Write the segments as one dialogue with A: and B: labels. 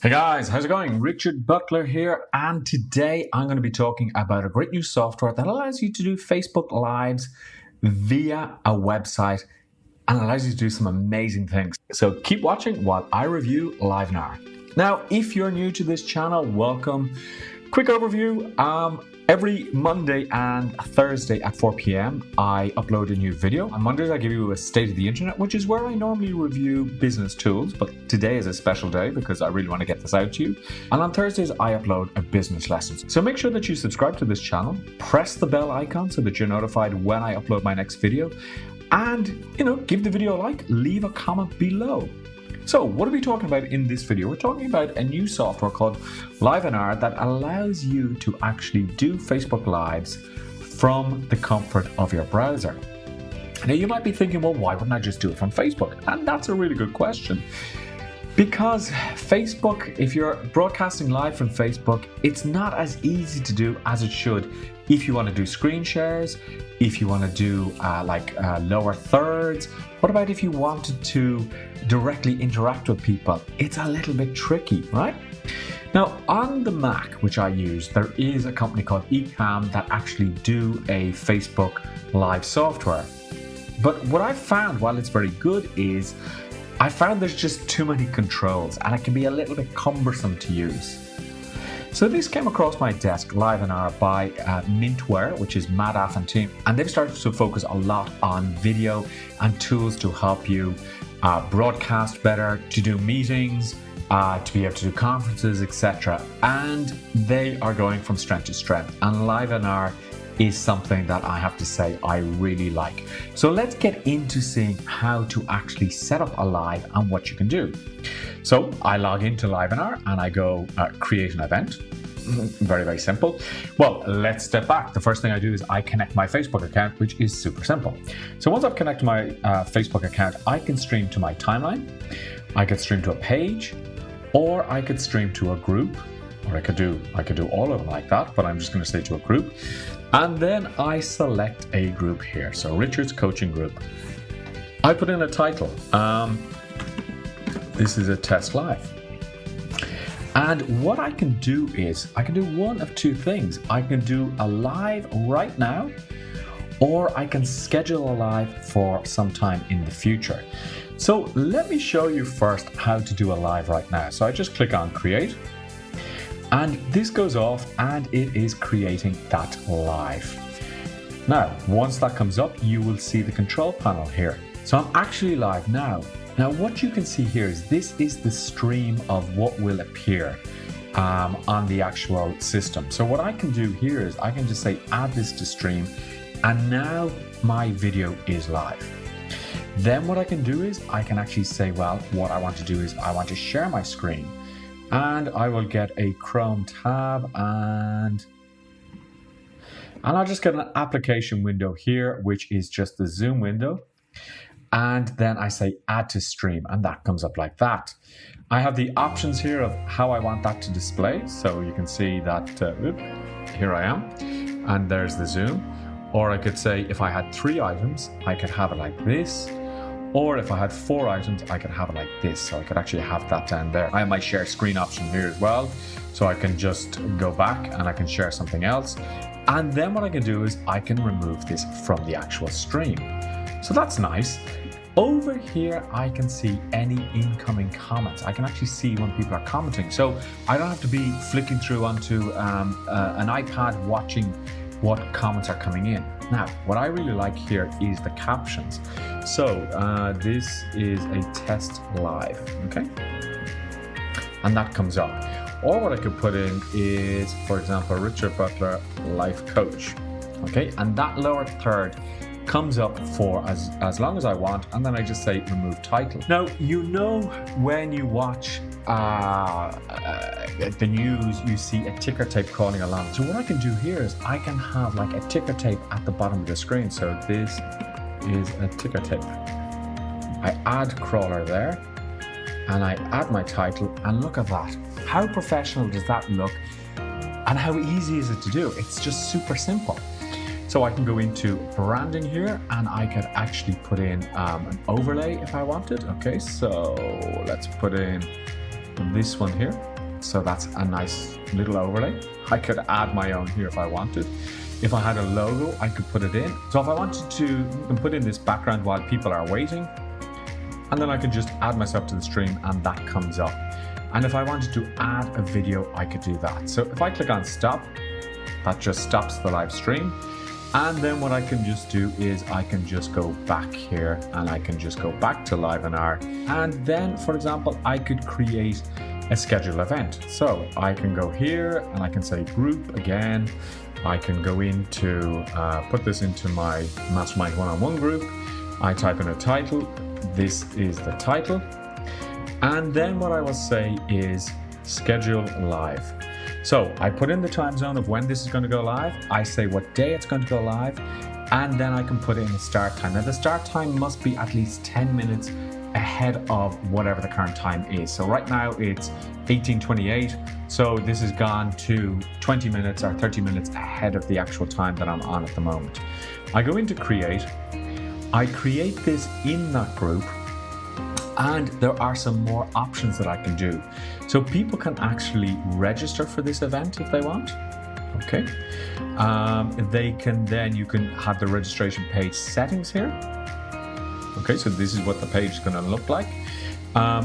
A: Hey guys, how's it going? Richard Butler here, and today I'm going to be talking about a great new software that allows you to do Facebook Lives via a website and allows you to do some amazing things. So keep watching while I review Livenar. Now, if you're new to this channel, welcome. Quick overview. Every Monday and Thursday at 4 p.m. I upload a new video. On Mondays I give you a state of the internet, which is where I normally review business tools, but today is a special day because I really want to get this out to you. And on Thursdays I upload a business lesson. So make sure that you subscribe to this channel, press the bell icon so that you're notified when I upload my next video, and give the video a like, leave a comment below. So what are we talking about in this video? We're talking about a new software called Livenar that allows you to actually do Facebook Lives from the comfort of your browser. Now you might be thinking, well, why wouldn't I just do it from Facebook? And that's a really good question. Because Facebook, if you're broadcasting live from Facebook, it's not as easy to do as it should. If you want to do screen shares, if you want to do lower thirds, what about if you wanted to directly interact with people? It's a little bit tricky, right? Now, on the Mac, which I use, there is a company called Ecamm that actually do a Facebook Live software. But what I've found, while it's very good, is I found there's just too many controls and it can be a little bit cumbersome to use. So this came across my desk, Livenar, by Mintware, which is Madaf and team, and they've started to focus a lot on video and tools to help you broadcast better, to do meetings, to be able to do conferences, etc. And they are going from strength to strength, and Livenar is something that I have to say I really like. So let's get into seeing how to actually set up a live and what you can do. So I log into Livenar and I go create an event. Very, very simple. Well, let's step back. The first thing I do is I connect my Facebook account, which is super simple. So once I've connected my Facebook account, I can stream to my timeline, I could stream to a page, or I could stream to a group, or I could do all of them like that, but I'm just going to stay to a group. And then I select a group here. So Richard's coaching group. I put in a title. This is a test live. And what I can do is I can do one of two things. I can do a live right now, or I can schedule a live for some time in the future. So let me show you first how to do a live right now. So I just click on create. And this goes off and it is creating that live. Now, once that comes up, you will see the control panel here. So I'm actually live now. Now, what you can see here is this is the stream of what will appear on the actual system. So what I can do here is I can just say add this to stream, and now my video is live. Then what I can do is I can actually say, well, what I want to do is I want to share my screen. And I will get a Chrome tab and I'll just get an application window here, which is just the Zoom window. And then I say add to stream, and that comes up like that. I have the options here of how I want that to display. So you can see that here I am, and there's the Zoom. Or I could say if I had 3 items, I could have it like this. Or if I had 4 items, I could have it like this. So I could actually have that down there. I have my share screen option here as well. So I can just go back and I can share something else. And then what I can do is I can remove this from the actual stream. So that's nice. Over here, I can see any incoming comments. I can actually see when people are commenting. So I don't have to be flicking through onto an iPad watching what comments are coming in. Now, what I really like here is the captions. So this is a test live, okay? And that comes up. Or what I could put in is, for example, Richard Butler, life coach, okay? And that lower third comes up for as long as I want, and then I just say remove title. Now, when you watch the news, you see a ticker tape crawling along. So what I can do here is I can have like a ticker tape at the bottom of the screen. So this is a ticker tape. I add crawler there, and I add my title, and look at that. How professional does that look? And how easy is it to do? It's just super simple. So I can go into branding here, and I could actually put in an overlay if I wanted. Okay, so let's put in this one here. So that's a nice little overlay. I could add my own here if I wanted. If I had a logo, I could put it in. So if I wanted to, you can put in this background while people are waiting, and then I could just add myself to the stream and that comes up. And if I wanted to add a video, I could do that. So if I click on stop, that just stops the live stream. And then what I can just do is I can just go back here and I can just go back to Livenar. And then, for example, I could create a scheduled event. So I can go here and I can say group again. I can go into, put this into my Mastermind one-on-one group. I type in a title. This is the title. And then what I will say is schedule live. So I put in the time zone of when this is going to go live. I say what day it's going to go live. And then I can put in a start time. Now the start time must be at least 10 minutes ahead of whatever the current time is. So right now it's 18:28. So this has gone to 20 minutes or 30 minutes ahead of the actual time that I'm on at the moment. I go into create. I create this in that group, and there are some more options that I can do. So people can actually register for this event if they want. Okay. They can then, you can have the registration page settings here. Okay, so this is what the page is going to look like.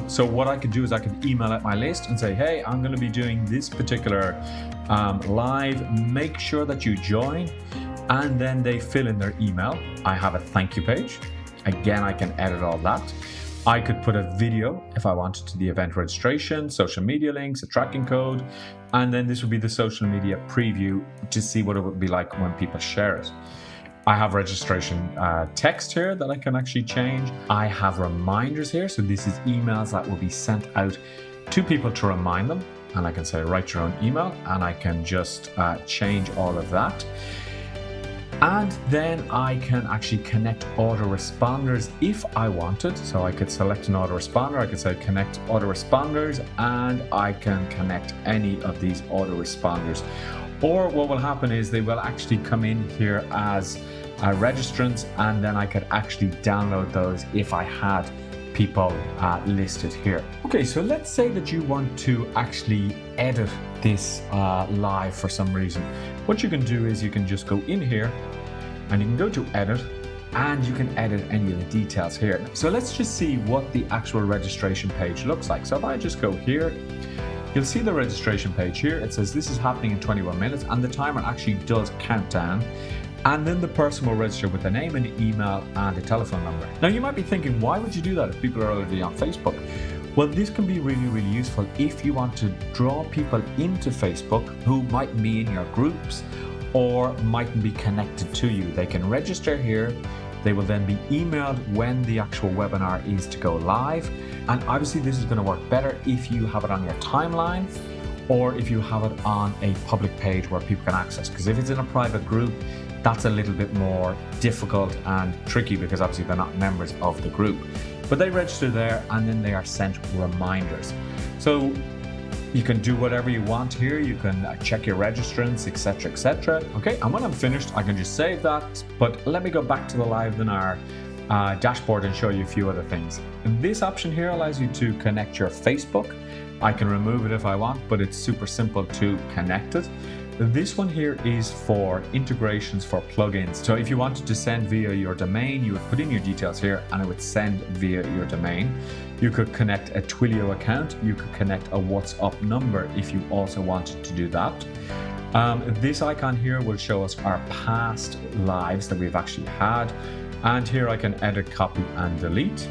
A: So what I could do is I could email out my list and say, hey, I'm going to be doing this particular live. Make sure that you join. And then they fill in their email. I have a thank you page. Again, I can edit all that. I could put a video if I wanted to the event registration, social media links, a tracking code, and then this would be the social media preview to see what it would be like when people share it. I have registration text here that I can actually change. I have reminders here. So this is emails that will be sent out to people to remind them. And I can say, write your own email, and I can just change all of that. And then I can actually connect autoresponders if I wanted. So I could select an autoresponder. I could say connect autoresponders, and I can connect any of these autoresponders. Or what will happen is they will actually come in here as registrants, and then I could actually download those if I had people listed here. Okay, so let's say that you want to actually edit this live for some reason. What you can do is you can just go in here and you can go to edit, and you can edit any of the details here. So let's just see what the actual registration page looks like. So if I just go here, you'll see the registration page here. It says this is happening in 21 minutes, and the timer actually does count down. And then the person will register with a name and email and a telephone number. Now you might be thinking, why would you do that if people are already on Facebook? Well, this can be really, really useful if you want to draw people into Facebook who might be in your groups or mightn't be connected to you. They can register here. They will then be emailed when the actual webinar is to go live. And obviously this is going to work better if you have it on your timeline or if you have it on a public page where people can access. Because if it's in a private group, that's a little bit more difficult and tricky because obviously they're not members of the group. But they register there and then they are sent reminders. So you can do whatever you want here. You can check your registrants, etc., etc. Okay, and when I'm finished, I can just save that. But let me go back to the Livenar dashboard and show you a few other things. And this option here allows you to connect your Facebook. I can remove it if I want, but it's super simple to connect it. This one here is for integrations for plugins. So if you wanted to send via your domain, you would put in your details here and it would send via your domain. You could connect a Twilio account. You could connect a WhatsApp number if you also wanted to do that. This icon here will show us our past lives that we've actually had. And here I can edit, copy and delete.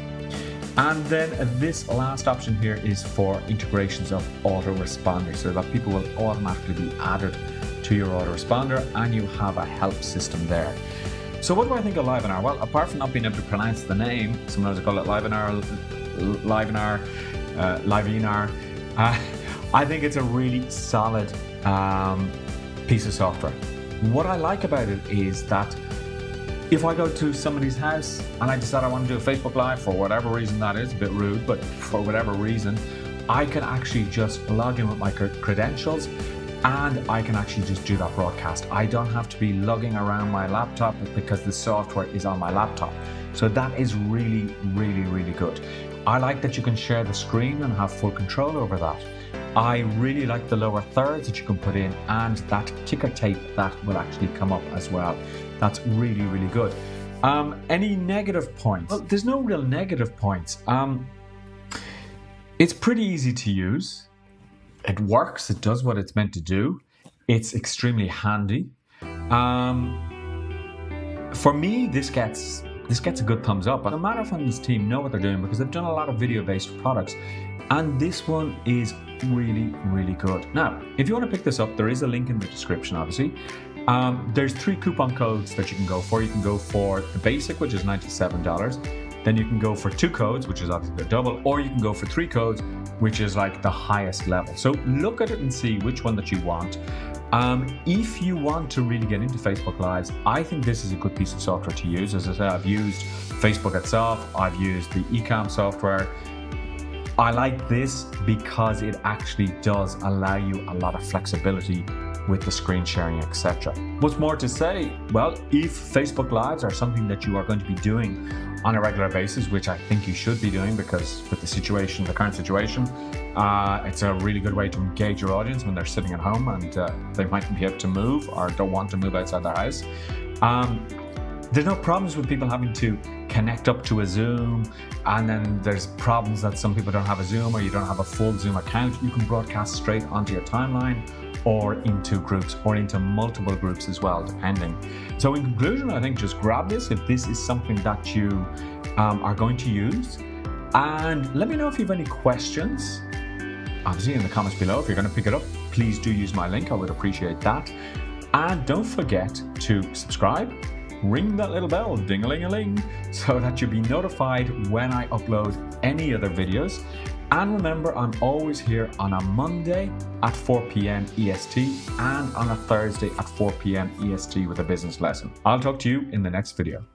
A: And then this last option here is for integrations of autoresponders, so that people will automatically be added to your autoresponder and you have a help system there. So what do I think of Livenar? Well, apart from not being able to pronounce the name, sometimes I call it Livenar, I think it's a really solid piece of software. What I like about it is that if I go to somebody's house and I decide I want to do a Facebook Live for whatever reason, that is a bit rude, but for whatever reason, I can actually just log in with my credentials and I can actually just do that broadcast. I don't have to be lugging around my laptop because the software is on my laptop. So that is really, really, really good. I like that you can share the screen and have full control over that. I really like the lower thirds that you can put in and that ticker tape that will actually come up as well. That's really, really good. Any negative points? Well, there's no real negative points. It's pretty easy to use. It works. It does what it's meant to do. It's extremely handy. For me, this gets a good thumbs up. The Livenar and this team know what they're doing because they've done a lot of video-based products, and this one is really, really good. Now, if you want to pick this up, there is a link in the description, obviously. There's 3 coupon codes that you can go for. You can go for the basic, which is $97. Then you can go for 2 codes, which is obviously the double, or you can go for 3 codes, which is like the highest level. So look at it and see which one that you want. If you want to really get into Facebook Lives, I think this is a good piece of software to use. As I said, I've used Facebook itself, I've used the eCam software. I like this because it actually does allow you a lot of flexibility with the screen sharing, etc. What's more to say? Well, if Facebook Lives are something that you are going to be doing on a regular basis, which I think you should be doing because with the current situation, it's a really good way to engage your audience when they're sitting at home and they might be able to move or don't want to move outside their house. There's no problems with people having to connect up to a Zoom, and then there's problems that some people don't have a Zoom or you don't have a full Zoom account. You can broadcast straight onto your timeline or into groups or into multiple groups as well, depending. So in conclusion, I think just grab this if this is something that you are going to use, and let me know if you have any questions, obviously in the comments below. If you're going to pick it up, please do use my link. I would appreciate that. And don't forget to subscribe, ring that little bell, ding-a-ling-a-ling, so that you'll be notified when I upload any other videos. And remember, I'm always here on a Monday at 4 p.m. EST and on a Thursday at 4 p.m. EST with a business lesson. I'll talk to you in the next video.